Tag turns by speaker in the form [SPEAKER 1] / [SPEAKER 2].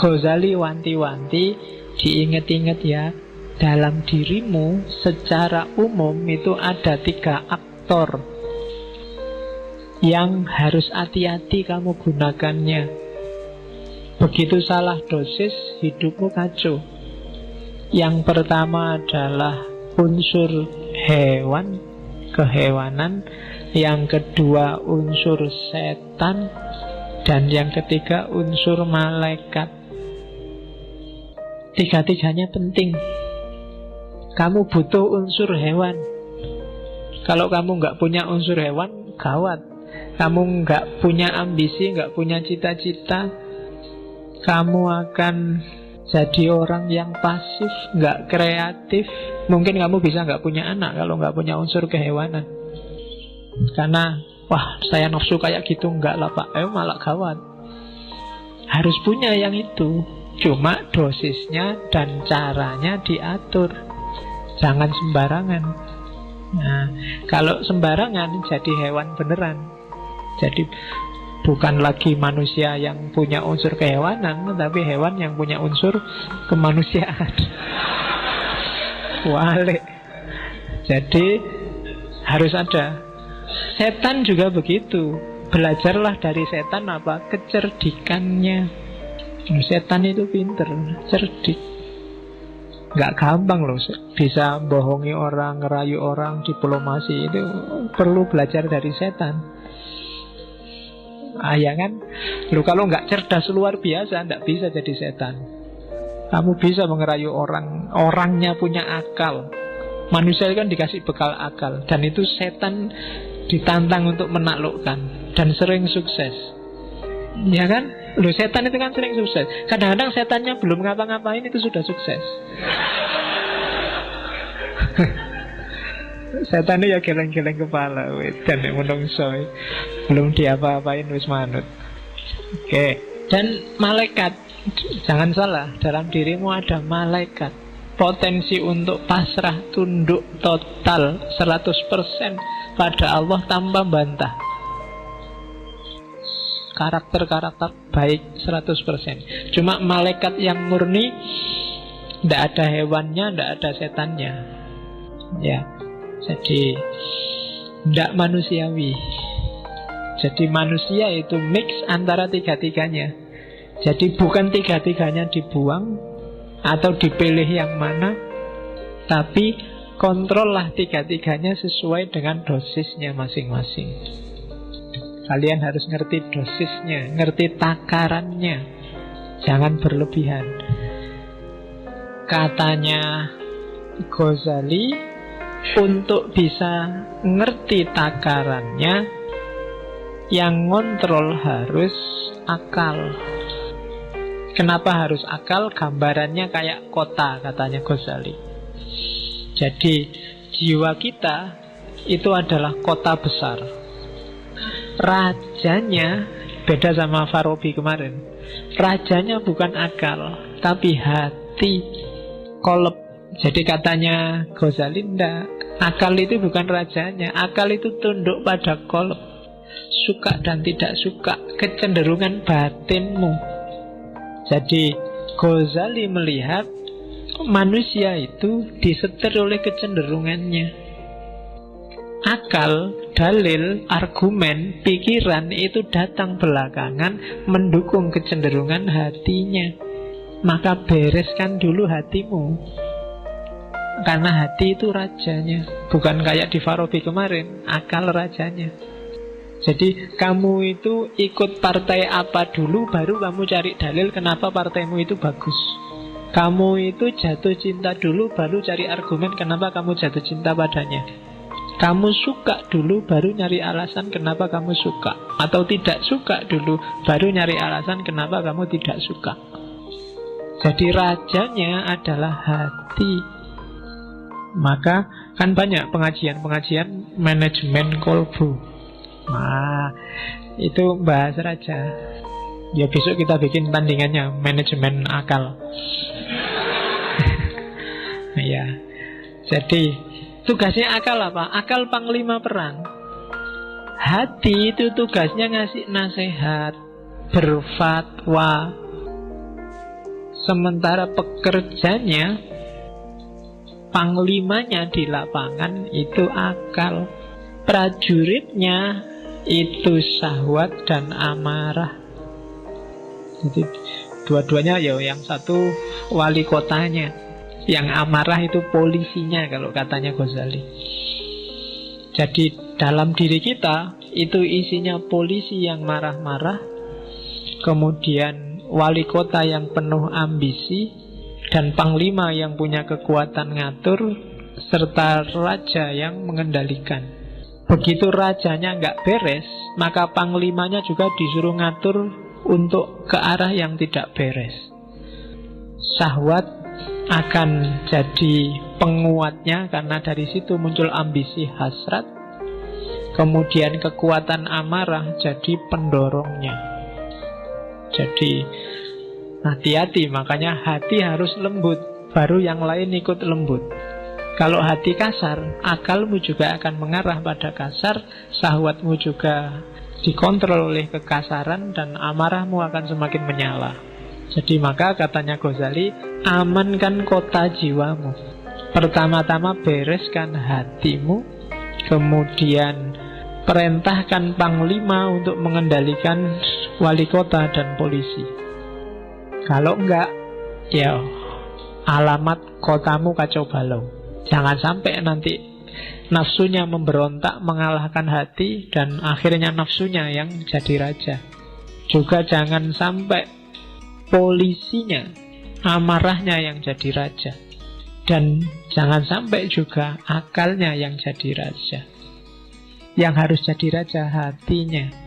[SPEAKER 1] Ghazali wanti-wanti, diinget-inget ya, dalam dirimu secara umum itu ada 3 aktor yang harus hati-hati kamu gunakannya. Begitu salah dosis, hidupmu kacau. Yang pertama adalah unsur hewan, kehewanan. Yang kedua unsur setan. Dan yang ketiga unsur malaikat. 3-tiganya penting. Kamu butuh unsur hewan. Kalau kamu nggak punya unsur hewan, gawat. Kamu nggak punya ambisi, nggak punya cita-cita, kamu akan jadi orang yang pasif, nggak kreatif. Mungkin kamu bisa nggak punya anak kalau nggak punya unsur kehewanan. Karena, wah saya nafsu kayak gitu, nggak lah pak, malah gawat. Harus punya yang itu. Cuma dosisnya dan caranya diatur. Jangan sembarangan. Nah, kalau sembarangan jadi hewan beneran. Jadi bukan lagi manusia yang punya unsur kehewanan, tapi hewan yang punya unsur kemanusiaan. Walik. Jadi harus ada. Setan juga begitu. Belajarlah dari setan apa? Kecerdikannya. Setan itu pinter, cerdik. Gak gampang loh bisa bohongi orang, ngerayu orang, diplomasi. Itu perlu belajar dari setan. Ya kan? Loh, kalau nggak cerdas luar biasa, nggak bisa jadi setan. Kamu bisa mengerayu orang, orangnya punya akal. Manusia kan dikasih bekal akal. Dan itu setan ditantang untuk menaklukkan. Dan sering sukses. Ya kan? Loh, setan itu kan sering sukses. Kadang-kadang setannya belum ngapa-ngapain itu sudah sukses. Setan itu ya geleng-geleng kepala, dan menungso belum diapa-apain wis manut. Oke. Dan malaikat, jangan salah, dalam dirimu ada malaikat. Potensi untuk pasrah, tunduk total 100% pada Allah tanpa bantah. Karakter-karakter baik 100%. Cuma malaikat yang murni, tidak ada hewannya, tidak ada setannya. Ya, jadi tidak manusiawi. Jadi manusia itu mix antara 3-tiganya. Jadi bukan 3-tiganya dibuang atau dipilih yang mana, tapi kontrollah 3-tiganya sesuai dengan dosisnya masing-masing. Kalian harus ngerti dosisnya, ngerti takarannya. Jangan berlebihan. Katanya Ghazali, untuk bisa ngerti takarannya, yang ngontrol harus akal. Kenapa harus akal? Gambarannya kayak kota, katanya Ghazali. Jadi jiwa kita itu adalah kota besar. Rajanya beda sama Farabi kemarin. Rajanya bukan akal, tapi hati, kolab. Jadi katanya Ghazali, ndak, akal itu bukan rajanya. Akal itu tunduk pada kolab, suka dan tidak suka, kecenderungan batinmu. Jadi Ghazali melihat manusia itu disetir oleh kecenderungannya. Akal, dalil, argumen, pikiran itu datang belakangan mendukung kecenderungan hatinya. Maka bereskan dulu hatimu. Karena hati itu rajanya. Bukan kayak di Farabi kemarin, akal rajanya. Jadi kamu itu ikut partai apa dulu, baru kamu cari dalil kenapa partaimu itu bagus. Kamu itu jatuh cinta dulu, baru cari argumen kenapa kamu jatuh cinta padanya. Kamu suka dulu, baru nyari alasan kenapa kamu suka. Atau tidak suka dulu, baru nyari alasan kenapa kamu tidak suka. Jadi rajanya adalah hati. Maka kan banyak pengajian-pengajian manajemen kolbu. Nah, itu bahas raja. Ya besok kita bikin tandingannya, manajemen akal. Ya, jadi tugasnya akal apa? Akal panglima perang. Hati itu tugasnya ngasih nasihat, berfatwa. Sementara pekerjanya, panglimanya di lapangan itu akal. Prajuritnya itu syahwat dan amarah. Jadi dua-duanya ya, yang satu wali kotanya, yang amarah itu polisinya kalau katanya Ghazali. Jadi dalam diri kita itu isinya polisi yang marah-marah, kemudian wali kota yang penuh ambisi, dan panglima yang punya kekuatan ngatur, serta raja yang mengendalikan. Begitu rajanya nggak beres, maka panglimanya juga disuruh ngatur untuk ke arah yang tidak beres. Syahwat akan jadi penguatnya, karena dari situ muncul ambisi, hasrat. Kemudian kekuatan amarah jadi pendorongnya. Jadi hati-hati, makanya hati harus lembut, baru yang lain ikut lembut. Kalau hati kasar, akalmu juga akan mengarah pada kasar, syahwatmu juga dikontrol oleh kekasaran, dan amarahmu akan semakin menyala. Jadi maka katanya Ghazali, amankan kota jiwamu. Pertama-tama bereskan hatimu, kemudian perintahkan panglima untuk mengendalikan wali kota dan polisi. Kalau enggak, ya alamat kotamu kacau balau. Jangan sampai nanti nafsunya memberontak, mengalahkan hati, dan akhirnya nafsunya yang jadi raja. Juga jangan sampai polisinya, amarahnya yang jadi raja. Dan jangan sampai juga akalnya yang jadi raja. Yang harus jadi raja hatinya.